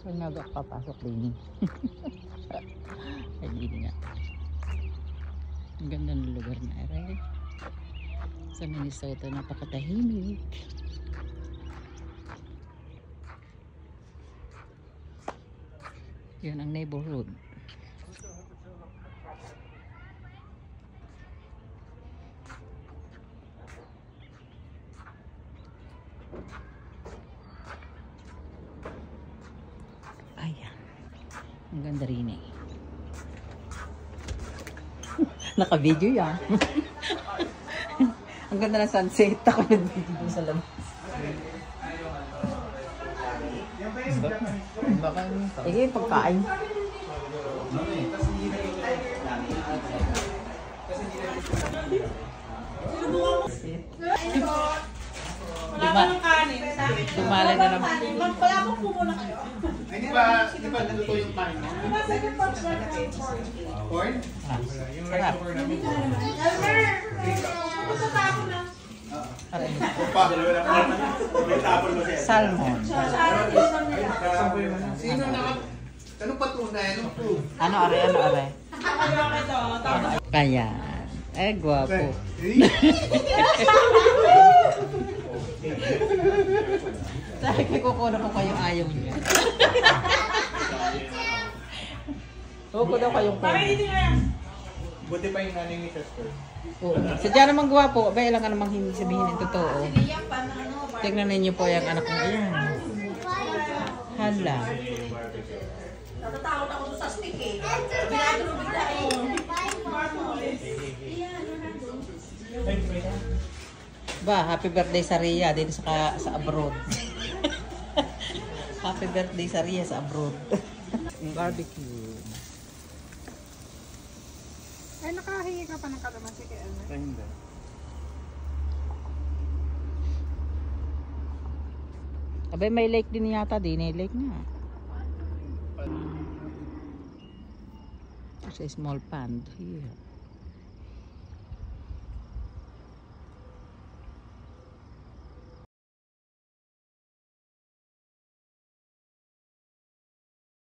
Saan nga papasok din? Ay, hindi nga. Ang ganda ng lugar na aray. Sa Minnesota, napakatahimik. Yan ang neighborhood. Ayan. Ang ganda rin eh. Naka-video yan. Ang ganda ng sunset. Ako nag-video sa labas. Sige, pagkain. Dumala na naman. Wala akong pumula kayo. Di ba naluto yung kanin mo? Corn? Sarap. Salmon. Sino naka... Anong patunay? Anong proof? Ano are? Kaya. Eh, guwapo. Dahil kukunan ko kayong ayaw niya. Huwag daw kayong kunan. Buti pa yung nanay ni Chester. Oo. Sadya namang guwapo. Abay, lang ka namang hindi sabihin ng totoo. Tignan ninyo po yung anak mo. Ayan. Hala. Natatakot ako sa stick eh. Binadro bigla eh. Ba, happy birthday sa Rhea dito sa abroad. Happy birthday sa Rhea sa abroad. Barbecue. Ay, nakahingi ka pa ng kalamansi kay Elmer? Hindi. Abay, may lake din yata din. May lake nga. There's a small pond here.